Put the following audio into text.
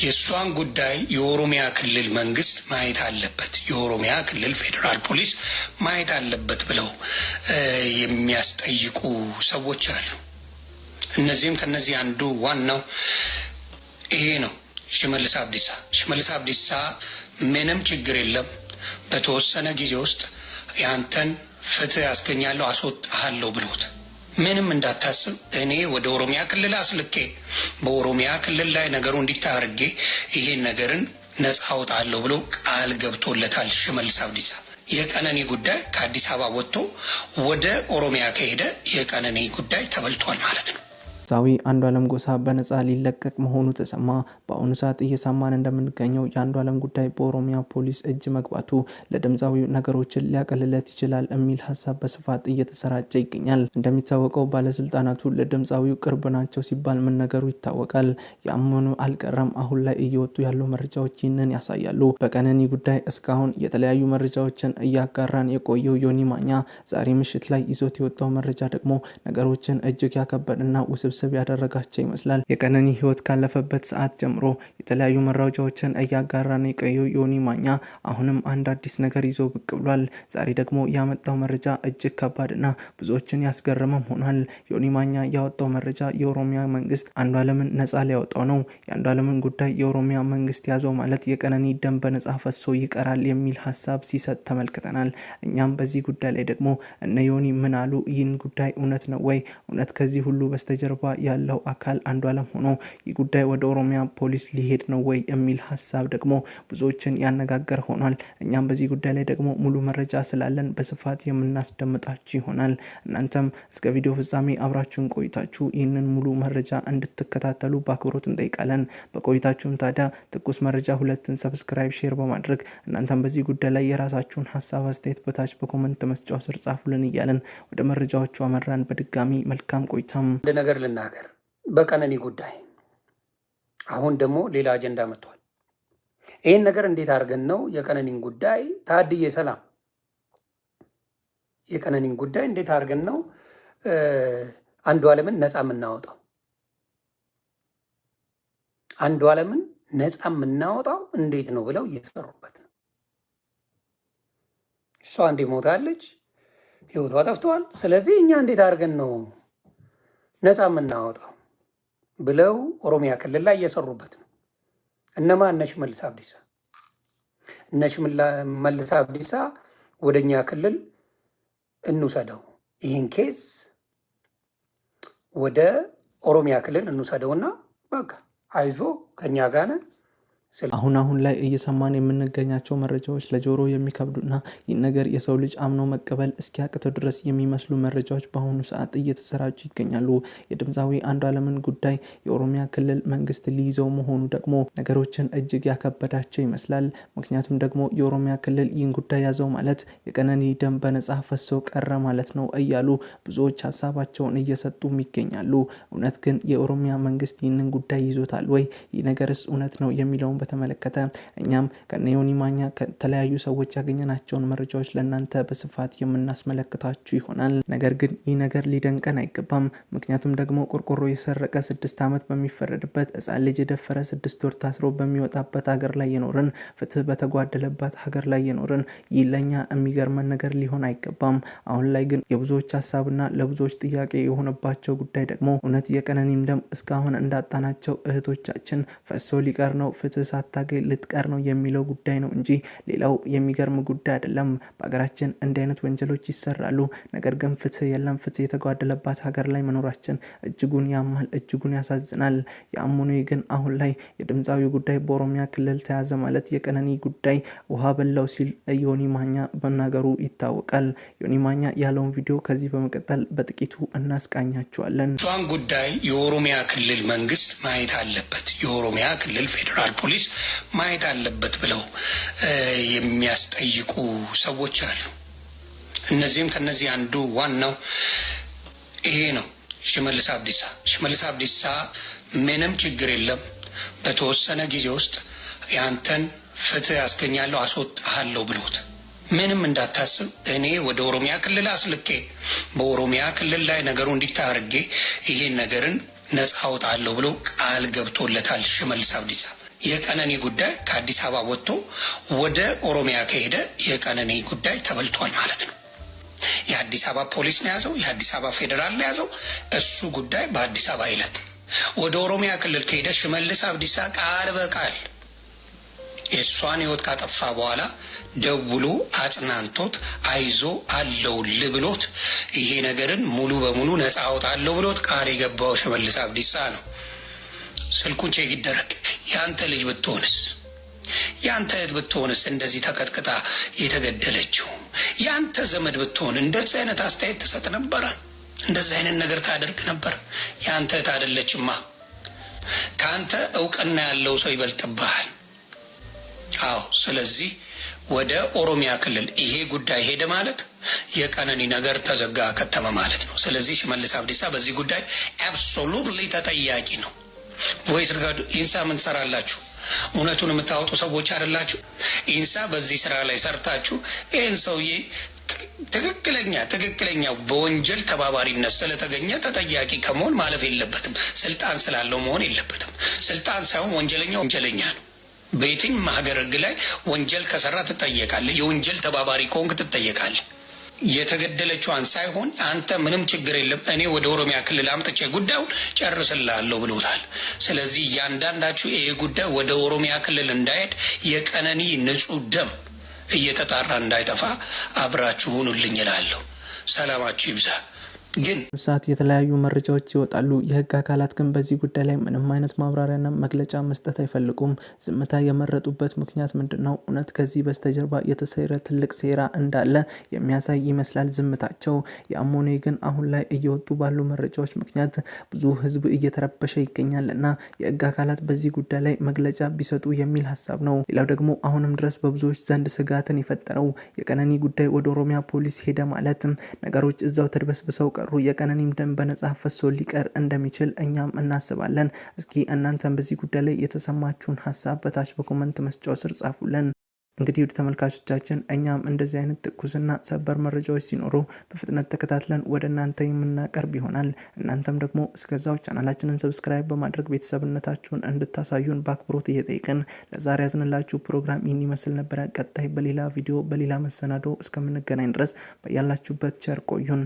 የሷን ጉዳይ የኦሮሚያ ክልል መንግስት ማየት አለበት፣ የኦሮሚያ ክልል ፌዴራል ፖሊስ ማየት አለበት ብለው የሚያስጠይቁ ሰዎች አሉ። እነዚህም ከነዚህ አንዱ ዋናው ይሄ ነው። ሽመልስ አብዲሳ ምንም ችግር የለም፣ በተወሰነ ጊዜ ውስጥ ያንተን ፍትህ ያስገኛለሁ አስወጣሃለሁ ብሎት ምንም እንዳታስብ እኔ ወደ ኦሮሚያ ክልል አስልኬ በኦሮሚያ ክልል ላይ ነገሩ እንዲታርጌ ይሄን ነገርን ነፃ አውጣለሁ ብሎ ቃል ገብቶለታል ሽመልስ አብዲሳ። የቀነኒ ጉዳይ ከአዲስ አበባ ወጥቶ ወደ ኦሮሚያ ከሄደ የቀነኒ ጉዳይ ተበልቷል ማለት ነው። ድምፃዊ አንዱዓለም ጎሳ በነፃ ሊለቀቅ መሆኑ ተሰማ። በአሁኑ ሰዓት እየሰማን እንደምንገኘው የአንዱዓለም ጉዳይ በኦሮሚያ ፖሊስ እጅ መግባቱ ለድምፃዊው ነገሮችን ሊያቀልለት ይችላል የሚል ሀሳብ በስፋት እየተሰራጨ ይገኛል። እንደሚታወቀው ባለስልጣናቱ ለድምፃዊው ቅርብ ናቸው ሲባል መነገሩ ይታወቃል። ያመኑ አልቀረም። አሁን ላይ እየወጡ ያሉ መረጃዎች ይህንን ያሳያሉ። በቀነኒ ጉዳይ እስካሁን የተለያዩ መረጃዎችን እያጋራን የቆየው ዮኒ ማኛ ዛሬ ምሽት ላይ ይዞት የወጣው መረጃ ደግሞ ነገሮችን እጅግ ያከበደና ውስብስብ ያደረጋቸው ይመስላል። የቀነኒ ህይወት ካለፈበት ሰዓት ጀምሮ የተለያዩ መረጃዎችን እያጋራን የቆየው ዮኒ ማኛ አሁንም አንድ አዲስ ነገር ይዞ ብቅ ብሏል። ዛሬ ደግሞ ያመጣው መረጃ እጅግ ከባድና ብዙዎችን ያስገረመም ሆኗል። ዮኒ ማኛ ያወጣው መረጃ የኦሮሚያ መንግስት አንዱዓለምን ነፃ ሊያወጣው ነው። የአንዱዓለምን ጉዳይ የኦሮሚያ መንግስት ያዘው ማለት የቀነኒ ደም በነፃ ፈሶ ይቀራል የሚል ሀሳብ ሲሰጥ ተመልክተናል። እኛም በዚህ ጉዳይ ላይ ደግሞ እነ ዮኒ ምን አሉ? ይህን ጉዳይ እውነት ነው ወይ? እውነት ከዚህ ሁሉ በስተጀርባ ያለው አካል አንዱዓለም ሆኖ ይህ ጉዳይ ወደ ኦሮሚያ ፖሊስ ሊሄድ ነው ወይ የሚል ሀሳብ ደግሞ ብዙዎችን ያነጋገር ሆኗል። እኛም በዚህ ጉዳይ ላይ ደግሞ ሙሉ መረጃ ስላለን በስፋት የምናስደምጣችሁ ይሆናል። እናንተም እስከ ቪዲዮ ፍጻሜ አብራችሁን ቆይታችሁ ይህንን ሙሉ መረጃ እንድትከታተሉ በአክብሮት እንጠይቃለን። በቆይታችሁም ታዲያ ትኩስ መረጃ 2ን ሰብስክራይብ፣ ሼር በማድረግ እናንተም በዚህ ጉዳይ ላይ የራሳችሁን ሀሳብ አስተያየት በታች በኮመንት መስጫው ስር ጻፉልን እያለን ወደ መረጃዎቹ አመራን። በድጋሚ መልካም ቆይታም። አንድ ነገር ልናገር በቀነኒ ጉዳይ። አሁን ደግሞ ሌላ አጀንዳ መጥቷል። ይህን ነገር እንዴት አድርገን ነው የቀነኒን ጉዳይ ታድዬ ሰላም፣ የቀነኒን ጉዳይ እንዴት አድርገን ነው አንዱዓለምን ነፃ የምናወጣው? አንዱዓለምን ነፃ የምናወጣው እንዴት ነው ብለው እየተሰሩበት ነው። እሷ እንዴ ሞታለች፣ ህይወቷ ጠፍተዋል። ስለዚህ እኛ እንዴት አድርገን ነው ነፃ የምናወጣው ብለው ኦሮሚያ ክልል ላይ እየሰሩበት ነው። እነማ? እነ ሽመልስ አብዲሳ። እነ ሽመልስ አብዲሳ ወደኛ ክልል እንውሰደው፣ ይህን ኬዝ ወደ ኦሮሚያ ክልል እንውሰደውና በቃ አይዞ ከኛ ጋር አሁን ላይ እየሰማን የምንገኛቸው መረጃዎች ለጆሮ የሚከብዱና ይህ ነገር የሰው ልጅ አምኖ መቀበል እስኪያቅተው ድረስ የሚመስሉ መረጃዎች በአሁኑ ሰዓት እየተሰራጩ ይገኛሉ። የድምፃዊ አንዱዓለምን ጉዳይ የኦሮሚያ ክልል መንግስት ሊይዘው መሆኑ ደግሞ ነገሮችን እጅግ ያከበዳቸው ይመስላል። ምክንያቱም ደግሞ የኦሮሚያ ክልል ይህን ጉዳይ ያዘው ማለት የቀነኒ ደም በነፃ ፈሶ ቀረ ማለት ነው እያሉ ብዙዎች ሀሳባቸውን እየሰጡም ይገኛሉ። እውነት ግን የኦሮሚያ መንግስት ይህንን ጉዳይ ይዞታል ወይ? ይህ ነገርስ እውነት ነው የሚለውን በተመለከተ እኛም ከዮኒ ማኛ ከተለያዩ ሰዎች ያገኘናቸውን መረጃዎች ለእናንተ በስፋት የምናስመለክታችሁ ይሆናል። ነገር ግን ይህ ነገር ሊደንቀን አይገባም። ምክንያቱም ደግሞ ቆርቆሮ የሰረቀ 6 ዓመት በሚፈረድበት፣ ሕፃን ልጅ የደፈረ 6 ወር ታስሮ በሚወጣበት ሀገር ላይ የኖርን፣ ፍትህ በተጓደለባት ሀገር ላይ የኖርን፣ ይህ ለኛ የሚገርመን ነገር ሊሆን አይገባም። አሁን ላይ ግን የብዙዎች ሀሳብና ለብዙዎች ጥያቄ የሆነባቸው ጉዳይ ደግሞ እውነት የቀነኒም ደም እስካሁን እንዳጣናቸው እህቶቻችን ፈሶ ሊቀር ነው፣ ፍትህ ሳታገኝ ልትቀር ነው የሚለው ጉዳይ ነው እንጂ ሌላው የሚገርም ጉዳይ አይደለም። በሀገራችን እንዲህ አይነት ወንጀሎች ይሰራሉ። ነገር ግን ፍትህ የለም። ፍትህ የተጓደለባት ሀገር ላይ መኖራችን እጅጉን ያማል፣ እጅጉን ያሳዝናል። የአሞኔ ግን አሁን ላይ የድምፃዊ ጉዳይ በኦሮሚያ ክልል ተያዘ ማለት የቀነኒ ጉዳይ ውሃ በላው ሲል ዮኒ ማኛ መናገሩ ይታወቃል። ዮኒ ማኛ ያለውን ቪዲዮ ከዚህ በመቀጠል በጥቂቱ እናስቃኛቸዋለን። እሷን ጉዳይ የኦሮሚያ ክልል መንግስት ማየት አለበት፣ የኦሮሚያ ክልል ፌዴራል ፖሊስ ማየት አለበት ብለው የሚያስጠይቁ ሰዎች አሉ። እነዚህም ከነዚህ አንዱ ዋናው ይሄ ነው። ሽመልስ አብዲሳ ምንም ችግር የለም፣ በተወሰነ ጊዜ ውስጥ ያንተን ፍትህ ያስገኛለሁ አስወጣሃለሁ ብሎት ምንም እንዳታስብ እኔ ወደ ኦሮሚያ ክልል አስልኬ በኦሮሚያ ክልል ላይ ነገሩ እንዲታርጌ ይሄን ነገርን ነፃ አውጣለሁ ብሎ ቃል ገብቶለታል ሽመልስ አብዲሳ። የቀነኒ ጉዳይ ከአዲስ አበባ ወጥቶ ወደ ኦሮሚያ ከሄደ የቀነኒ ጉዳይ ተበልቷል ማለት ነው። የአዲስ አበባ ፖሊስ ነው ያዘው፣ የአዲስ አበባ ፌዴራል ነው ያዘው። እሱ ጉዳይ በአዲስ አበባ ይለት። ወደ ኦሮሚያ ክልል ከሄደ ሽመልስ አብዲሳ ቃል በቃል የእሷን ህይወት ካጠፋ በኋላ ደውሎ አጽናንቶት አይዞ አለውልህ ብሎት ይሄ ነገርን ሙሉ በሙሉ ነፃ አወጣለሁ ብሎት ቃል የገባው ሽመልስ አብዲሳ ነው። ስልኩን ቼክ ይደረግ። ያንተ ልጅ ብትሆንስ? ያንተ እህት ብትሆንስ እንደዚህ ተቀጥቅጣ የተገደለችው? ያንተ ዘመድ ብትሆን እንደዚህ አይነት አስተያየት ትሰጥ ነበረ? እንደዚህ አይነት ነገር ታደርግ ነበር? ያንተ እህት አይደለችማ። ካንተ እውቅና ያለው ሰው ይበልጥብሃል። አዎ፣ ስለዚህ ወደ ኦሮሚያ ክልል ይሄ ጉዳይ ሄደ ማለት የቀነኒ ነገር ተዘጋ ከተማ ማለት ነው። ስለዚህ ሽመልስ አብዲሳ በዚህ ጉዳይ አብሶሉትሊ ተጠያቂ ነው። ቮይስ ሪጋርድ ኢንሳ ምን ትሰራላችሁ? እውነቱን የምታወጡ ሰዎች አይደላችሁ? ኢንሳ በዚህ ስራ ላይ ሰርታችሁ ይህን ሰውዬ ትክክለኛ በወንጀል ተባባሪነት ስለተገኘ ተጠያቂ ከመሆን ማለፍ የለበትም። ስልጣን ስላለው መሆን የለበትም። ስልጣን ሳይሆን ወንጀለኛ ነው። በየትኛውም ሀገር ህግ ላይ ወንጀል ከሰራ ትጠየቃለህ። የወንጀል ተባባሪ ከሆንክ ትጠየቃለህ። የተገደለችዋን ሳይሆን አንተ ምንም ችግር የለም እኔ ወደ ኦሮሚያ ክልል አምጥቼ ጉዳዩን ጨርስልሃለሁ ብሎታል። ስለዚህ እያንዳንዳችሁ ይሄ ጉዳይ ወደ ኦሮሚያ ክልል እንዳይሄድ የቀነኒ ንጹህ ደም እየተጣራ እንዳይጠፋ አብራችሁ ሁኑልኝ እላለሁ። ሰላማችሁ ይብዛ። ግን ሰዓት የተለያዩ መረጃዎች ይወጣሉ። የህግ አካላት ግን በዚህ ጉዳይ ላይ ምንም አይነት ማብራሪያና መግለጫ መስጠት አይፈልጉም። ዝምታ የመረጡበት ምክንያት ምንድነው? እውነት ከዚህ በስተጀርባ የተሰራ ትልቅ ሴራ እንዳለ የሚያሳይ ይመስላል ዝምታቸው። የአሞኔ ግን አሁን ላይ እየወጡ ባሉ መረጃዎች ምክንያት ብዙ ህዝብ እየተረበሸ ይገኛል እና የህግ አካላት በዚህ ጉዳይ ላይ መግለጫ ቢሰጡ የሚል ሀሳብ ነው። ሌላው ደግሞ አሁንም ድረስ በብዙዎች ዘንድ ስጋትን የፈጠረው የቀነኒ ጉዳይ ወደ ኦሮሚያ ፖሊስ ሄደ ማለት ነገሮች እዛው ተድበስብሰው ቀሩ። የቀነኒም ደም በነጻ ፈሶ ሊቀር እንደሚችል እኛም እናስባለን። እስኪ እናንተም በዚህ ጉዳይ ላይ የተሰማችሁን ሀሳብ በታች በኮመንት መስጫው ስር ጻፉልን። እንግዲህ ውድ ተመልካቾቻችን እኛም እንደዚህ አይነት ትኩስና ሰበር መረጃዎች ሲኖሩ በፍጥነት ተከታትለን ወደ እናንተ የምናቀርብ ይሆናል። እናንተም ደግሞ እስከዛው ቻናላችንን ሰብስክራይብ በማድረግ ቤተሰብነታችሁን እንድታሳዩን በአክብሮት እየጠየቅን ለዛሬ ያዝንላችሁ ፕሮግራም ይህን ይመስል ነበረ። ቀጣይ በሌላ ቪዲዮ በሌላ መሰናዶ እስከምንገናኝ ድረስ በያላችሁበት ቸር ቆዩን።